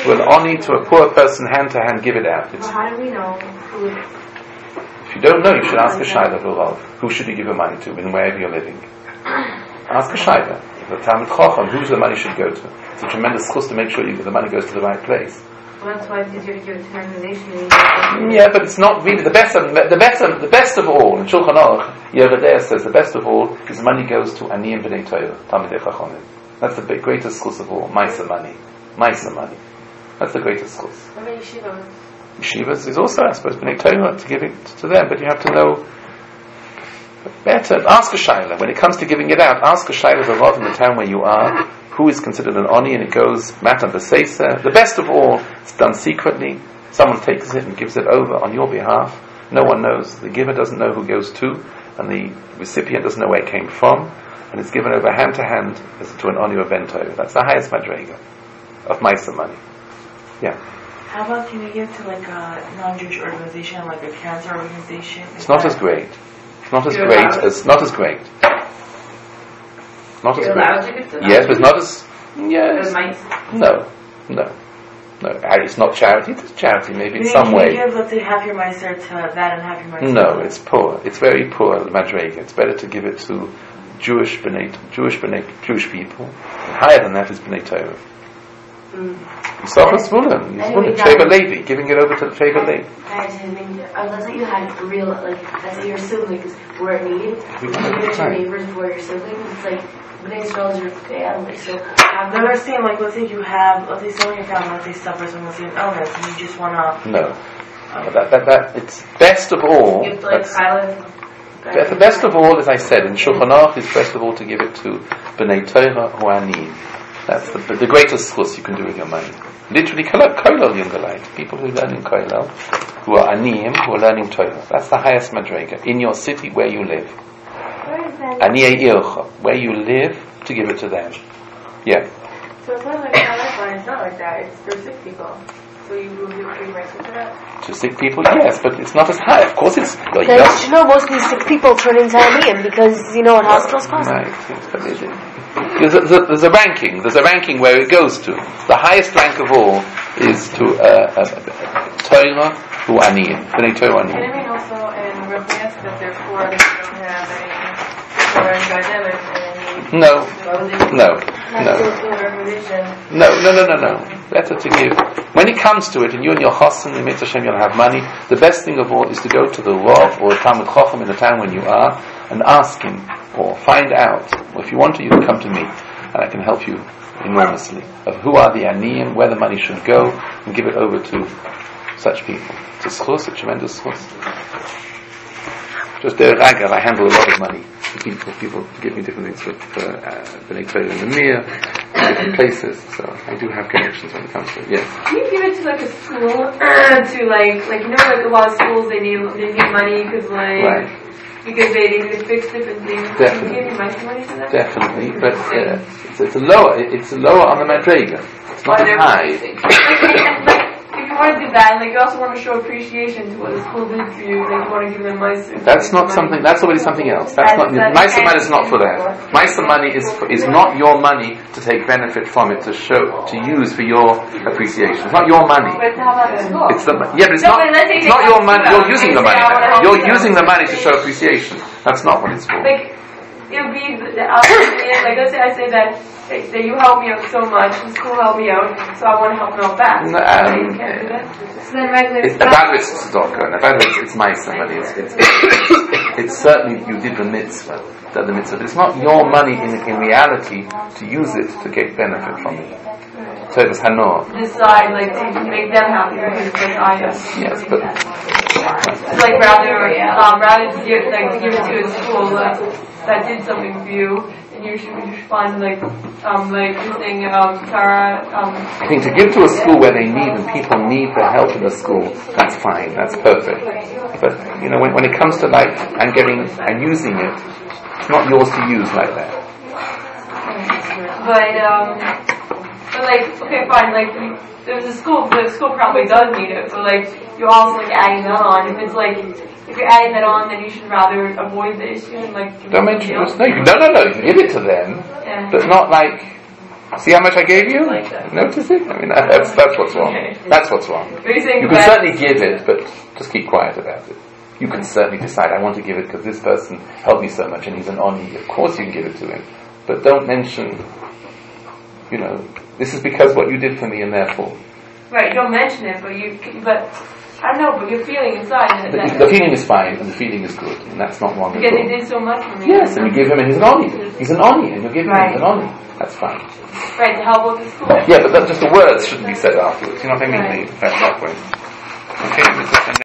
To an oni, to a poor person, hand to hand, give it out. Well, how do we know who... If you don't know, you should ask a shayla of who should you give your money to, in wherever you're living. Ask a shayla. The Talmid Chacham, whose the money should go to. It's a tremendous chus to make sure the money goes to the right place. Well, that's why it's easier to give it to an organization. Yeah, but it's not really the best of all. In Shulchan Aruch, Yerideh says the best of all is money goes to aniyim b'nei Torah, Talmidei Chachamim. That's the greatest schus of all. Maisa money. Maisa money. That's the greatest schus. What about yeshivas? Yeshivas is also, I suppose, b'nei Torah to give it to them, but you have to know better. Ask a shayla. When it comes to giving it out, ask a shayla of Rav in the town where you are, who is considered an oni, and it goes matan b'seisa. The best of all, it's done secretly. Someone takes it and gives it over on your behalf. No one knows. The giver doesn't know who goes to, and the recipient doesn't know where it came from, and it's given over hand to hand as to an oni or bento. That's the highest madrega of Maisa money. Yeah. How about can you give to like a non-Jewish organization, like a cancer organization? It's not as great. It's not as great as not as great. Not as You're allowed to give to great. Yes, but it's not as yes. mice? No. It's not charity. It's charity, maybe in some way. Can you give, let's say, half your meiser to that and half your meiser? No, it's poor. It's very poor madrega. It's better to give it to Jewish people. And higher than that is b'nei Torah. Yisachar Zvulun, Sheva Levi, giving it over to Sheva Levi. Let's say you had real, like, let's say your siblings were in need, you give it to your neighbors for your siblings, it's like, B'nai Yisrael is your family, so... No, they're saying, like, let's say you have, let's say someone in your family, let's say suffers from an illness, and you just want to... No. It's best of all... Give like the best of all, as I said, in Shulchan Aruch, is best of all to give it to B'nai Torah who are need. That's the greatest schus you can do with your money. Literally, kollel yungalite, people who learn in kollel, who are aniyim, who are learning Torah. That's the highest madrega in your city where you live. Aniyei ircha, where you live, to give it to them. Yeah. So it's not like Palestine, it's not like that. It's for sick people. So you will do free rights for that? To sick people, yes, but it's not as high. Of course, it's. Because you know, most of these sick people turn into aniyim because you know what hospitals cost. Right. There's a ranking. There's a ranking where it goes to. The highest rank of all is to Torah who aniyim. B'nei Torah aniyim. Can it mean also in Ruchnias that they're poor, they don't have any foreign dynamics and any... No. Better to give. When it comes to it, and you and your chassan, the mitzvah Hashem, you'll have money, the best thing of all is to go to the Rav or Talmud Chacham in the town when you are and ask him or find out, or if you want to, you can come to me and I can help you enormously, of who are the aniyim, where the money should go, and give it over to such people. It's a schus, a tremendous schus. Just there, I handle a lot of money. People give me different things for B'nai Torah in the Mir, different places, so I do have connections when it comes to it, yes. Can you give it to like a school, to like you know, like a lot of schools, they need money because because they need to fix different things. Definitely. Can you give me money for that? Definitely, but it's lower on the madrega. It's not as high. If you want to do that, and like you also want to show appreciation to what the school did for you, like you want to give them money. That's not something. That's already something else. That's not. Maisa money is not for that. Maisa money is not your money to take benefit from it, to use for your appreciation. It's not your money. But how about the school? But it's not your money. You're using the money. You're using the money to show appreciation. That's not what it's for. Like it would be like let's say I say that you helped me out so much, the school helped me out, so I want to help them out back. So you can't do that. So then regular it's Maisa money. It's certainly you did the mitzvah, but it's not your money in reality to use it to get benefit from it. So it's Hanor. Decide like to make them happy because it's like I am. Yes, but it's like rather to give it to a school that did something for you, and you should find like you're saying Tara. I think to give to a school where they need and people need the help in the school, that's fine, that's perfect. But you know, when it comes to like and getting and using it, it's not yours to use like that. But like okay, fine. Like there's a school, the school probably does need it, but like you're also like adding that on. If it's like if you're adding that on, then you should rather avoid the issue and like. Don't mention it. No, you can give it to them, but not like. See how much I gave you? Like that. Notice it? I mean, that's what's wrong. That's what's wrong. You can certainly give it, but just keep quiet about it. You can certainly decide, I want to give it because this person helped me so much and he's an oni. Of course you can give it to him. But don't mention, you know, this is because what you did for me and therefore. Right, don't mention it, but I don't know, but you're feeling inside. The feeling is fine, and the feeling is good, and that's not wrong. Because he did so much for me. Yes, and you give him, and he's an oni. He's an oni, and you're giving him an oni. That's fine. Right, to help with the school. Yeah, but just the words shouldn't be said afterwards. You know what I mean? Right. That way. Okay.